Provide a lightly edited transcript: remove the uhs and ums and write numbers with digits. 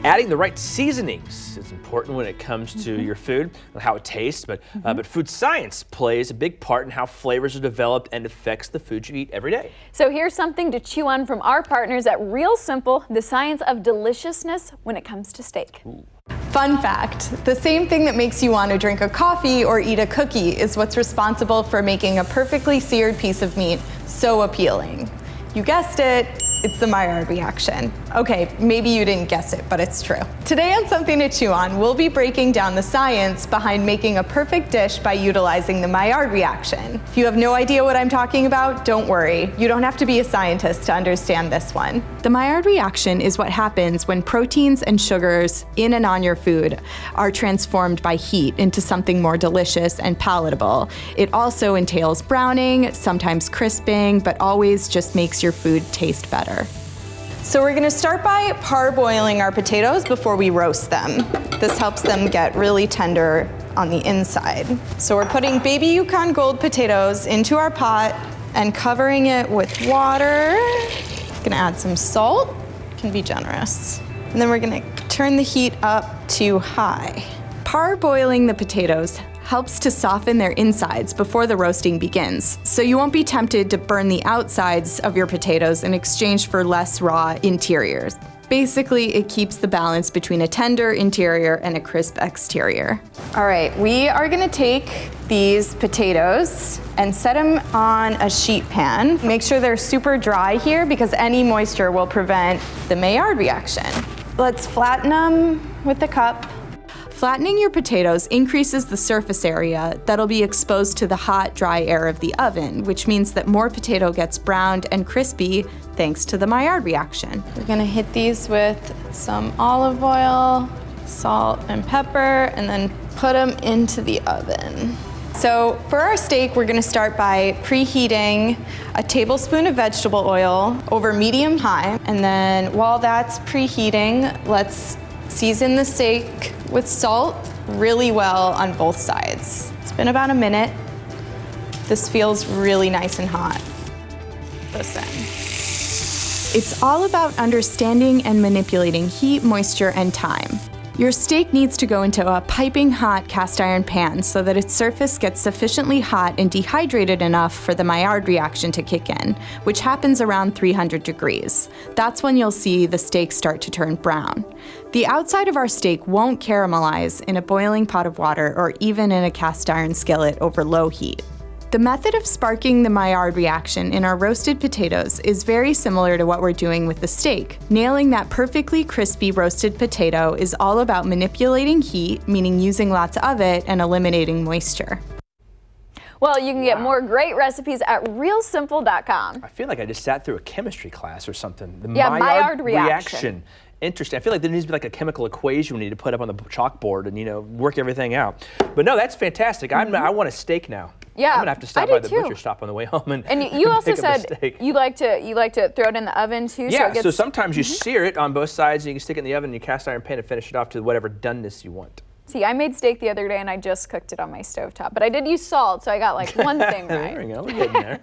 Adding the right seasonings is important when it comes to your food and how it tastes, but food science plays a big part in how flavors are developed and affects the food you eat every day. So here's something to chew on from our partners at Real Simple, the science of deliciousness when it comes to steak. Ooh. Fun fact, the same thing that makes you want to drink a coffee or eat a cookie is what's responsible for making a perfectly seared piece of meat so appealing. You guessed it, it's the Maillard reaction. Okay, maybe you didn't guess it, but it's true. Today on Something to Chew On, we'll be breaking down the science behind making a perfect dish by utilizing the Maillard reaction. If you have no idea what I'm talking about, don't worry. You don't have to be a scientist to understand this one. The Maillard reaction is what happens when proteins and sugars in and on your food are transformed by heat into something more delicious and palatable. It also entails browning, sometimes crisping, but always just makes your food taste better. So we're gonna start by parboiling our potatoes before we roast them. This helps them get really tender on the inside. So we're putting baby Yukon Gold potatoes into our pot and covering it with water. Gonna add some salt, can be generous. And then we're gonna turn the heat up to high. Parboiling the potatoes helps to soften their insides before the roasting begins, so you won't be tempted to burn the outsides of your potatoes in exchange for less raw interiors. Basically, it keeps the balance between a tender interior and a crisp exterior. All right, we are gonna take these potatoes and set them on a sheet pan. Make sure they're super dry here because any moisture will prevent the Maillard reaction. Let's flatten them with the cup. Flattening your potatoes increases the surface area that'll be exposed to the hot, dry air of the oven, which means that more potato gets browned and crispy thanks to the Maillard reaction. We're gonna hit these with some olive oil, salt and pepper, and then put them into the oven. So for our steak, we're gonna start by preheating a tablespoon of vegetable oil over medium-high, and then while that's preheating, let's season the steak with salt really well on both sides. It's been about a minute. This feels really nice and hot. Listen. It's all about understanding and manipulating heat, moisture, and time. Your steak needs to go into a piping hot cast iron pan so that its surface gets sufficiently hot and dehydrated enough for the Maillard reaction to kick in, which happens around 300 degrees. That's when you'll see the steak start to turn brown. The outside of our steak won't caramelize in a boiling pot of water or even in a cast iron skillet over low heat. The method of sparking the Maillard reaction in our roasted potatoes is very similar to what we're doing with the steak. Nailing that perfectly crispy roasted potato is all about manipulating heat, meaning using lots of it and eliminating moisture. Well, you can get more great recipes at realsimple.com. I feel like I just sat through a chemistry class or something. The Maillard reaction. Interesting. I feel like there needs to be like a chemical equation we need to put up on the chalkboard and work everything out. But no, that's fantastic. I want a steak now. Yeah, I'm gonna have to stop by the butcher stop on the way home and you also pick up a said steak. you like to throw it in the oven too. Yeah, so sometimes you sear it on both sides and you can stick it in the oven and you cast iron pan and finish it off to whatever doneness you want. See, I made steak the other day and I just cooked it on my stovetop, but I did use salt, so I got like one thing right. There we go, we're getting there.